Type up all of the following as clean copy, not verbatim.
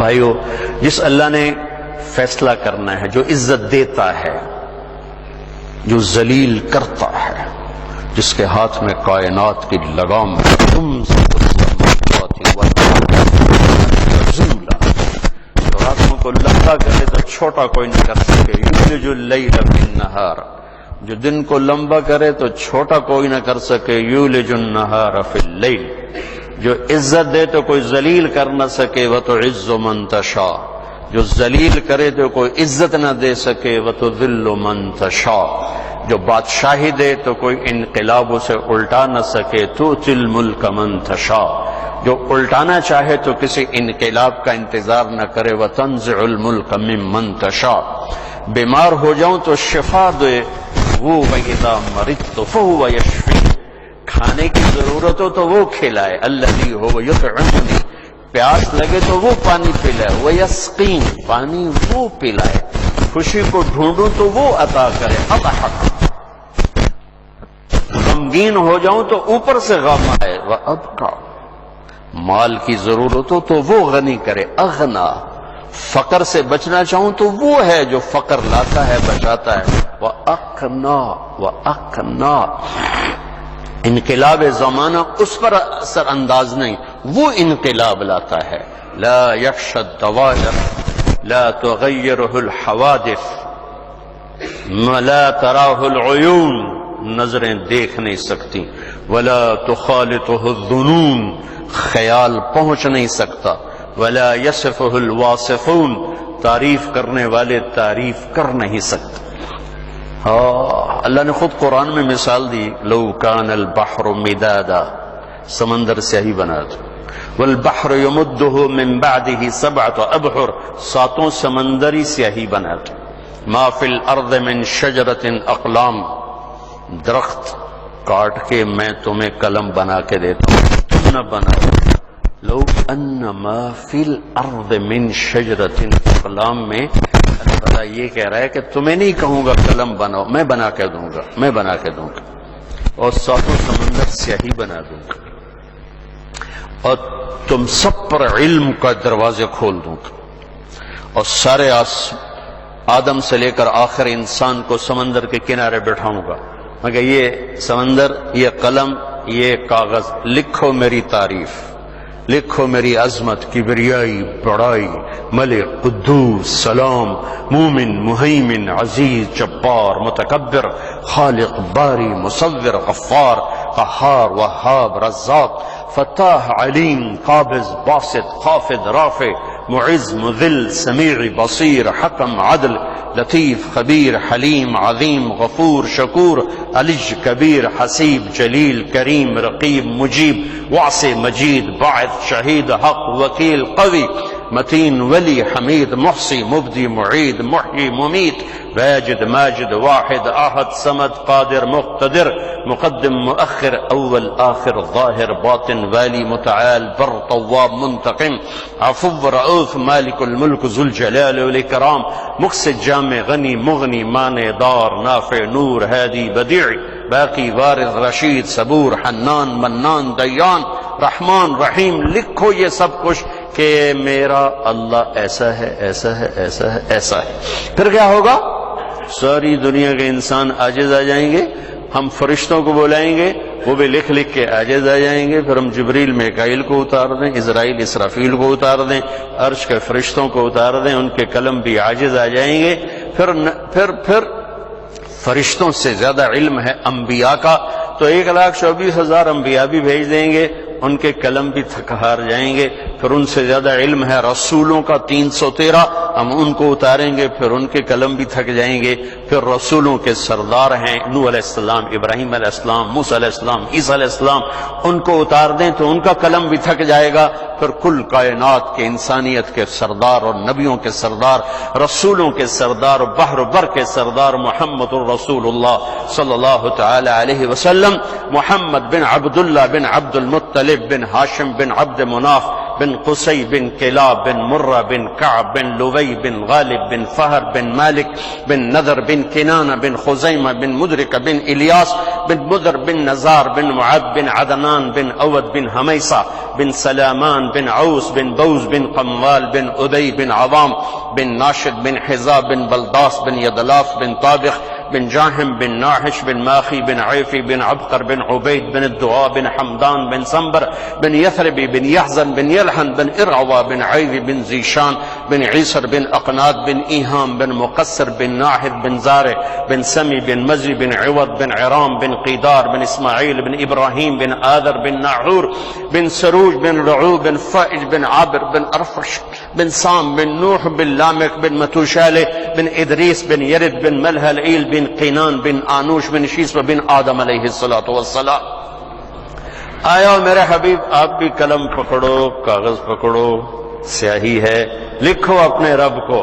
بھائیو، جس اللہ نے فیصلہ کرنا ہے، جو عزت دیتا ہے، جو ذلیل کرتا ہے، جس کے ہاتھ میں کائنات کی لگام جو راتوں کو لمبا کرے تو چھوٹا کوئی نہیں کر سکے، یولج اللیل فی النہار، جو دن کو لمبا کرے تو چھوٹا کوئی نہ کر سکے، یولج النہار فی اللیل، جو عزت دے تو کوئی ذلیل کر نہ سکے، وتعز من تشاء، جو ذلیل کرے تو کوئی عزت نہ دے سکے، وتذل من تشاء، جو بادشاہی دے تو کوئی انقلاب اسے الٹا نہ سکے، تؤتی الملک من تشاء، جو الٹانا چاہے تو کسی انقلاب کا انتظار نہ کرے، وتنزع الملک ممن تشاء، بیمار ہو جاؤں تو شفا دے وہ، وَإِذَا مَرِضْتُ فَهُوَ يَشْفِينِ، کھانے کی ضرورت ہو تو وہ کھلائے، الذی هو یطعمنی، پیاس لگے تو وہ پانی پلائے، ویسقین، پانی وہ پلائے، خوشی کو ڈھونڈوں تو وہ عطا کرے، اضحک، غمگین ہو جاؤں تو اوپر سے غم آئے، وابقا، مال کی ضرورت ہو تو وہ غنی کرے، اغنا، فقر سے بچنا چاہوں تو وہ ہے جو فقر لاتا ہے، بچاتا ہے، واقنا، واقنا، انقلاب زمانہ اس پر اثر انداز نہیں، وہ انقلاب لاتا ہے، لا یخشى الدوائر لا تغیرہ الحوادث لا تراہ العیون، نظریں دیکھ نہیں سکتی، ولا تخالطہ الظنون، خیال پہنچ نہیں سکتا، ولا یصفہ الواصفون، تعریف کرنے والے تعریف کر نہیں سکتے۔ اللہ نے خود قرآن میں مثال دی، لو کان البحر مدادا، سمندر سیاہی بنا دو، والبحر یمدہ من بعدہ سبعۃ ابحر، ساتوں سمندری سیاہی بنا دو، ما فی الارض من شجرۃ اقلام، درخت کاٹ کے میں تمہیں قلم بنا کے دیتا ہوں، تم نہ بناؤ، لو ان ما فی الارض من شجرۃ اقلام میں اللہ تعالیٰ یہ کہہ رہا ہے کہ تمہیں نہیں کہوں گا قلم بناؤ، میں بنا کے دوں گا، میں بنا کے دوں گا، اور ساتوں سمندر سیاہی بنا دوں گا، اور تم سب پر علم کا دروازے کھول دوں گا، اور سارے آدم سے لے کر آخر انسان کو سمندر کے کنارے بٹھاؤں گا، مگر یہ سمندر، یہ قلم، یہ کاغذ، لکھو میری تعریف، لکھو میری عظمت، کبریائی، بڑائی، ملک، قدوس، سلام، مومن، مہیمن، عزیز، جبار، متکبر، خالق، باری، مصور، غفار، قہار، وہاب، رزاق، فتاح، علیم، قابض، باسط، خافض، رافع، معز، مذل، سمیع، بصیر، حکم، عدل، لطیف، خبیر، حلیم، عظیم، غفور، شکور، علی، کبیر، حسیب، جلیل، کریم، رقیب، مجیب، واسع، مجید، باعث، شہید، حق، وکیل، قوی، متین، ولی، حمید، محصی، مبدی، معید، محیی، ممیت، واجد، ماجد، واحد، احد، صمد، قادر، مقتدر، مقدم، مؤخر، اول، آخر، ظاہر، باطن، والی، متعال، بر، طواب، منتقم، عفو، رؤوف، مالک الملک، ذو الجلال والاکرام، مقصد، جامع، غنی، مغنی، مانع، دار، نافع، نور، ہادی، بدیع، باقی، وارث، رشید، صبور، حنان، منان، دیان، رحمان، رحیم، لکھو یہ سب کچھ کہ میرا اللہ ایسا ہے، ایسا ہے، ایسا ہے، ایسا ہے۔ پھر کیا ہوگا؟ ساری دنیا کے انسان عاجز آ جائیں گے، ہم فرشتوں کو بلائیں گے، وہ بھی لکھ لکھ کے عاجز آ جائیں گے، پھر ہم جبریل میکائیل کو اتار دیں، اسرائیل اسرافیل کو اتار دیں، عرش کے فرشتوں کو اتار دیں، ان کے قلم بھی عاجز آ جائیں گے، پھر فرشتوں سے زیادہ علم ہے انبیاء کا، تو 1,24,000 انبیاء بھی بھیج دیں گے، ان کے قلم بھی تھک ہار جائیں گے، پھر ان سے زیادہ علم ہے رسولوں کا 313، ہم ان کو اتاریں گے، پھر ان کے قلم بھی تھک جائیں گے، پھر رسولوں کے سردار ہیں نوح علیہ السلام، ابراہیم علیہ السلام، موسیٰ علیہ السلام، عیسیٰ علیہ السلام، ان کو اتار دیں تو ان کا قلم بھی تھک جائے گا، پھر کل کائنات کے، انسانیت کے سردار اور نبیوں کے سردار، رسولوں کے سردار، بحر بر کے سردار محمد الرسول اللہ صلی اللہ تعالی علیہ وسلم، محمد بن عبداللہ بن عبد المطلب بن ہاشم بن عبد مناف بن قصی بن کلاب بن مرہ بن کعب بن لوی بن غالب بن فہر بن مالک بن نذر بن کنانہ بن خزیمہ بن مدرک بن الیاس بن مدر بن نزار بن معد بن عدنان بن اود بن حمیصہ بن سلامان بن عوس بن بوز بن قموال بن ادی بن عوام بن ناشد بن حزاب بن بلداس بن یدلاف بن طابخ بن جاهم بن ناحش بن ماخي بن عيفي بن عبقر بن عبيد بن الدعاء بن حمدان بن سنبر بن يثربي بن يحزن بن يلحن بن إرعوى بن عيفي بن زيشان بن عيسر بن أقناد بن إيهام بن مقصر بن ناحر بن زارع بن سمي بن مزري بن عوض بن عرام بن قيدار بن إسماعيل بن إبراهيم بن آذر بن ناحور بن سروج بن رعوب بن فائج بن عابر بن أرفش بن سام بن نوح بن لامك بن متوشالة بن إدريس بن يرد بن ملهلئيل بن قینان بن آنوش بن شیس بن آدم علیہ الصلوۃ والسلام. آیا میرے حبیب آپ بھی قلم پکڑو، کاغذ پکڑو، سیاہی ہے، لکھو اپنے رب کو.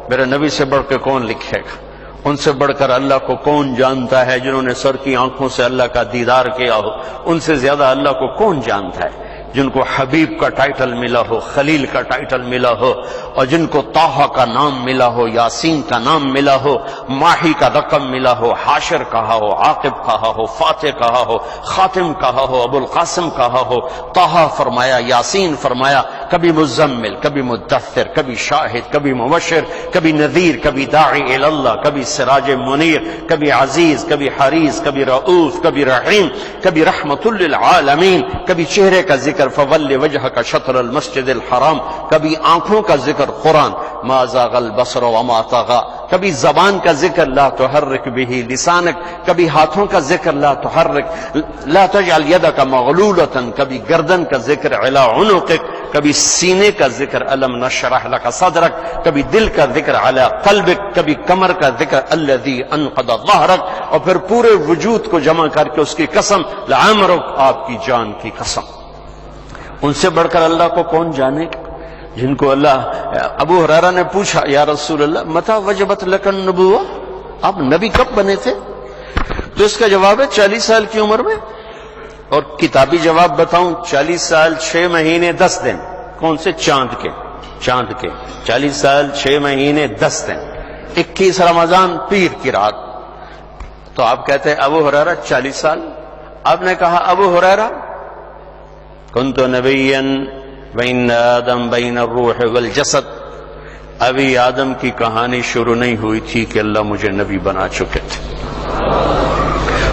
میرے نبی سے بڑھ کے کون لکھے گا؟ ان سے بڑھ کر اللہ کو کون جانتا ہے؟ جنہوں نے سر کی آنکھوں سے اللہ کا دیدار کیا ہو، ان سے زیادہ اللہ کو کون جانتا ہے؟ جن کو حبیب کا ٹائٹل ملا ہو، خلیل کا ٹائٹل ملا ہو، اور جن کو طٰہٰ کا نام ملا ہو، یاسین کا نام ملا ہو، ماہی کا رقم ملا ہو، حاشر کہا ہو، عاقب کہا ہو، فاتح کہا ہو، خاتم کہا ہو، ابو القاسم کہا ہو، طٰہٰ فرمایا، یاسین فرمایا، کبھی مزمل، کبھی مدثر، کبھی شاہد، کبھی مبشر، کبھی نذیر، کبھی داعی الی اللہ، کبھی سراج منیر، کبھی عزیز، کبھی حریص، کبھی رؤوف، کبھی رحیم، کبھی رحمت للعالمین، کبھی چہرے کا ذکر فول وجہک شطر المسجد الحرام، کبھی آنکھوں کا ذکر قرآن ما زاغ البصر وما طغى، کبھی زبان کا ذکر لا تحرک به لسانک، کبھی ہاتھوں کا ذکر لا تحرک لا تجعل یدک مغلولۃ، کبھی گردن کا ذکر علی عنقک، کبھی سینے کا ذکر الم نشرح لک صدرک، کبھی دل کا ذکر علی قلبک، کبھی کمر کا ذکر الذی انقض ظہرک، اور پھر پورے وجود کو جمع کر کے اس کی قسم لعمرک، آپ کی جان کی قسم. ان سے بڑھ کر اللہ کو کون جانے؟ جن کو اللہ، ابو ہریرہ نے پوچھا یا رسول اللہ متى وجبت لک النبوہ، آپ نبی کب بنے تھے؟ تو اس کا جواب ہے 40 سال کی عمر میں. اور کتابی جواب بتاؤں، 40 سال 6 مہینے 10 دن. کون سے؟ چاند کے. 40 سال 6 مہینے 10 دن، 21 رمضان پیر کی رات. تو آپ کہتے ہیں ابو ہریرہ 40 سال. آپ نے کہا ابو ہریرہ کنت نبیا وان آدم بین الروح والجسد، ابھی آدم کی کہانی شروع نہیں ہوئی تھی کہ اللہ مجھے نبی بنا چکے تھے.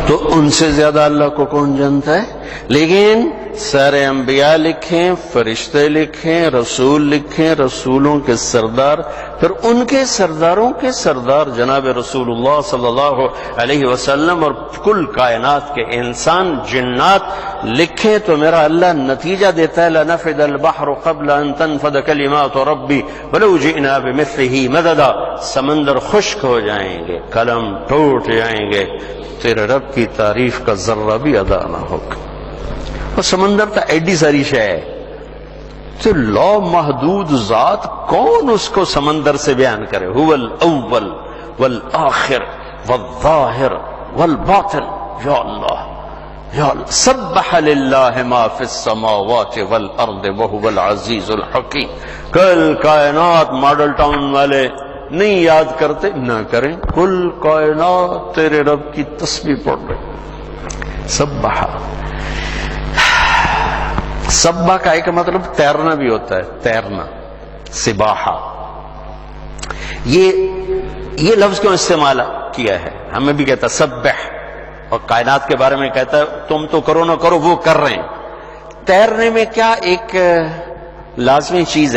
تو ان سے زیادہ اللہ کو کون جانتا ہے؟ لیکن سارے انبیاء لکھیں، فرشتے لکھیں، رسول لکھیں، رسولوں کے سردار، پھر ان کے سرداروں کے سردار جناب رسول اللہ صلی اللہ علیہ وسلم، اور کل کائنات کے انسان جنات لکھیں، تو میرا اللہ نتیجہ دیتا ہے لنفد البحر قبل ان تنفد کلمات ربی ولو جئنا بمثلہ مددا. سمندر خشک ہو جائیں گے، قلم ٹوٹ جائیں گے، تیرے رب کی تعریف کا ذرہ بھی ادا نہ ہوگا. اور سمندر تو ایڈی ساری شے ہے، تو لا محدود ذات کون اس کو سمندر سے بیان کرے؟ هو الاول والآخر والظاہر والباطن. یا اللہ یا اللہ، سبح للہ ما فی السماوات والارض وهو العزیز الحکیم. کل کائنات ماڈل ٹاؤن والے نہیں یاد کرتے، نہ کریں، کل کائنات تیرے رب کی تسبیح پڑھ رہے. سبح، سبح کا ایک مطلب تیرنا بھی ہوتا ہے، تیرنا، سباحہ. یہ لفظ کیوں استعمال کیا ہے؟ ہمیں بھی کہتا سبح، اور کائنات کے بارے میں کہتا ہے تم تو کرو نہ کرو وہ کر رہے ہیں. تیرنے میں کیا ایک لازمی چیز